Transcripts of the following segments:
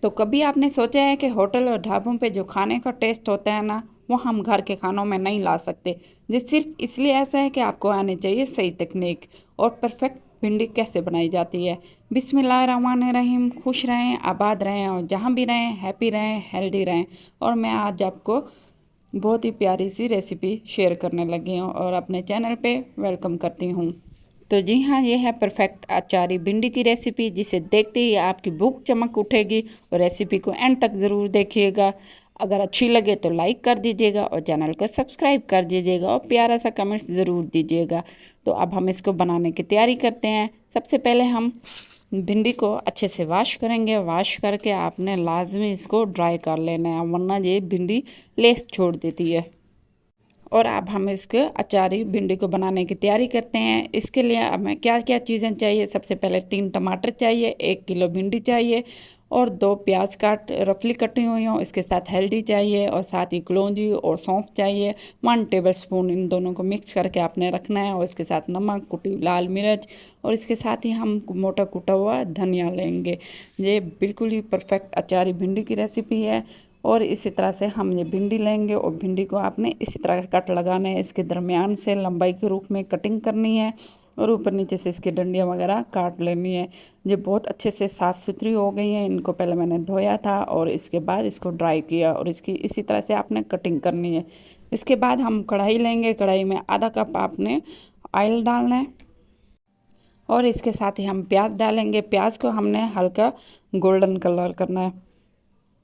तो कभी आपने सोचा है कि होटल और ढाबों पे जो खाने का टेस्ट होता है ना, वो हम घर के खानों में नहीं ला सकते। ये सिर्फ इसलिए ऐसा है कि आपको आनी चाहिए सही तकनीक और परफेक्ट भिंडी कैसे बनाई जाती है। बिस्मिल्लाहिर्रहमानिर्रहीम। खुश रहें, आबाद रहें और जहाँ भी रहें हैप्पी रहें, हेल्दी रहें। और मैं आज आपको बहुत ही प्यारी सी रेसिपी शेयर करने लगी हूँ और अपने चैनल पे वेलकम करती हूँ। तो जी हाँ, ये है परफेक्ट अचारी भिंडी की रेसिपी, जिसे देखते ही आपकी भूख चमक उठेगी। और रेसिपी को एंड तक ज़रूर देखिएगा। अगर अच्छी लगे तो लाइक कर दीजिएगा और चैनल को सब्सक्राइब कर दीजिएगा और प्यारा सा कमेंट्स ज़रूर दीजिएगा। तो अब हम इसको बनाने की तैयारी करते हैं। सबसे पहले हम भिंडी को अच्छे से वॉश करेंगे। वॉश करके आपने लाजमी इसको ड्राई कर लेना है, वरना ये भिंडी लेस छोड़ देती है। और अब हम इसके अचारी भिंडी को बनाने की तैयारी करते हैं। इसके लिए हमें क्या क्या चीज़ें चाहिए। सबसे पहले 3 टमाटर चाहिए, 1 किलो भिंडी चाहिए और 2 प्याज रफली कटी हुई हों। इसके साथ हल्दी चाहिए और साथ ही कलौंजी और सौंफ चाहिए। 1 टेबलस्पून इन दोनों को मिक्स करके आपने रखना है। और इसके साथ नमक, कुटी लाल मिर्च और इसके साथ ही हम मोटा कुटा हुआ धनिया लेंगे। ये बिल्कुल ही परफेक्ट अचारी भिंडी की रेसिपी है। और इसी तरह से हम ये भिंडी लेंगे और भिंडी को आपने इसी तरह कट लगाना है। इसके दरमियान से लंबाई के रूप में कटिंग करनी है और ऊपर नीचे से इसकी डंडियाँ वगैरह काट लेनी है। ये बहुत अच्छे से साफ़ सुथरी हो गई हैं। इनको पहले मैंने धोया था और इसके बाद इसको ड्राई किया और इसकी इसी तरह से आपने कटिंग करनी है। इसके बाद हम कढ़ाई लेंगे। कढ़ाई में आधा कप आपने ऑयल डालना है और इसके साथ ही हम प्याज डालेंगे। प्याज को हमने हल्का गोल्डन कलर करना है।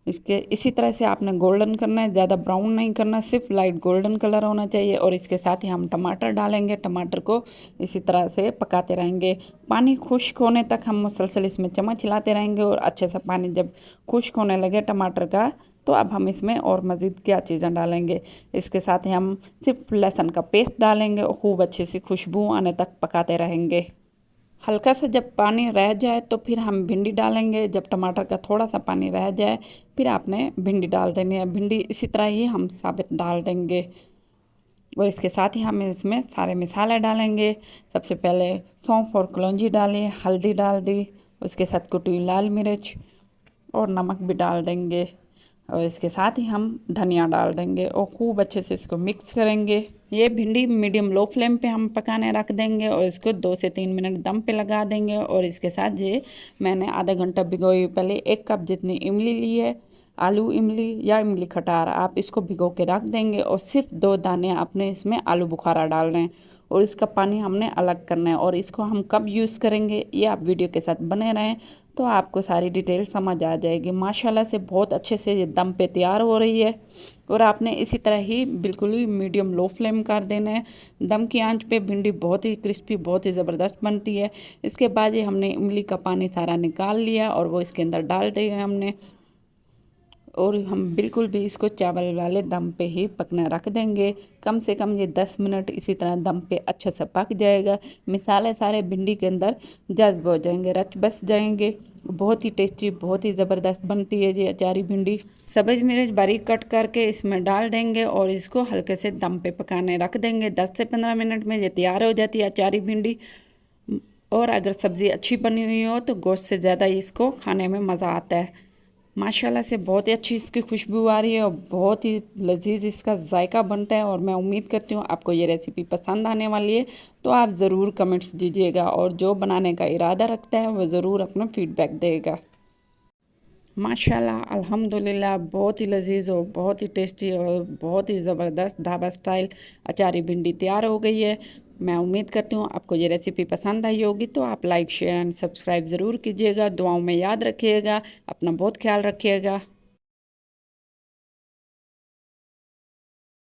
इसके इसी तरह से आपने गोल्डन करना है, ज़्यादा ब्राउन नहीं करना, सिर्फ लाइट गोल्डन कलर होना चाहिए। और इसके साथ ही हम टमाटर डालेंगे। टमाटर को इसी तरह से पकाते रहेंगे। पानी खुश्क होने तक हम मुसलसल इसमें चम्मच हिलाते रहेंगे। और अच्छे से पानी जब खुश्क होने लगे टमाटर का, तो अब हम इसमें और मज़ीद क्या चीज़ें डालेंगे। इसके साथ ही हम सिर्फ लहसुन का पेस्ट डालेंगे और खूब अच्छी सी खुशबू आने तक पकाते रहेंगे। हल्का सा जब पानी रह जाए तो फिर हम भिंडी डालेंगे। जब टमाटर का थोड़ा सा पानी रह जाए फिर आपने भिंडी डाल देनी है। भिंडी इसी तरह ही हम साबित डाल देंगे। और इसके साथ ही हम इसमें सारे मसाले डालेंगे। सबसे पहले सौंफ और कलौंजी डाली, हल्दी डाल दी, उसके साथ कुटी लाल मिर्च और नमक भी डाल देंगे। और इसके साथ ही हम धनिया डाल देंगे और खूब अच्छे से इसको मिक्स करेंगे। ये भिंडी मीडियम लो फ्लेम पे हम पकाने रख देंगे और इसको 2 से 3 मिनट दम पे लगा देंगे। और इसके साथ ये मैंने आधा घंटा भिगोई पहले 1 कप जितनी इमली ली है, आलू इमली या इमली खटार, आप इसको भिगो के रख देंगे। और सिर्फ 2 दाने आपने इसमें आलू बुखारा डाल रहे हैं और इसका पानी हमने अलग करना है। और इसको हम कब यूज़ करेंगे ये आप वीडियो के साथ बने रहें तो आपको सारी डिटेल समझ आ जाएगी। माशाल्लाह से बहुत अच्छे से ये दम पे तैयार हो रही है। और आपने इसी तरह ही बिल्कुल ही मीडियम लो फ्लेम कर देना है। दम की आंच पे भिंडी बहुत ही क्रिस्पी, बहुत ही ज़बरदस्त बनती है। इसके बाद ये हमने इमली का पानी सारा निकाल लिया और वो इसके अंदर डाल दिया हमने। और हम बिल्कुल भी इसको चावल वाले दम पे ही पकना रख देंगे। कम से कम ये 10 मिनट इसी तरह दम पे अच्छे से पक जाएगा। मसाले सारे भिंडी के अंदर जज्ब हो जाएंगे, रच बस जाएंगे। बहुत ही टेस्टी, बहुत ही ज़बरदस्त बनती है ये अचारी भिंडी। सब्ज़ मिर्च बारीक कट करके इसमें डाल देंगे और इसको हल्के से दम पे पकाने रख देंगे। 10 से 15 मिनट में ये तैयार हो जाती है अचारी भिंडी। और अगर सब्ज़ी अच्छी बनी हुई हो तो गोश्त से ज़्यादा इसको खाने में मज़ा आता है। माशाल्लाह से बहुत ही अच्छी इसकी खुशबू आ रही है और बहुत ही लजीज इसका जायका बनता है। और मैं उम्मीद करती हूँ आपको ये रेसिपी पसंद आने वाली है। तो आप ज़रूर कमेंट्स दीजिएगा और जो बनाने का इरादा रखता है वो ज़रूर अपना फीडबैक देगा। माशाल्लाह अल्हम्दुलिल्लाह बहुत ही लजीज और बहुत ही टेस्टी और बहुत ही ज़बरदस्त ढाबा स्टाइल अचारी भिंडी तैयार हो गई है। मैं उम्मीद करती हूँ आपको ये रेसिपी पसंद आई होगी। तो आप लाइक शेयर एंड सब्सक्राइब ज़रूर कीजिएगा। दुआओं में याद रखिएगा। अपना बहुत ख्याल रखिएगा।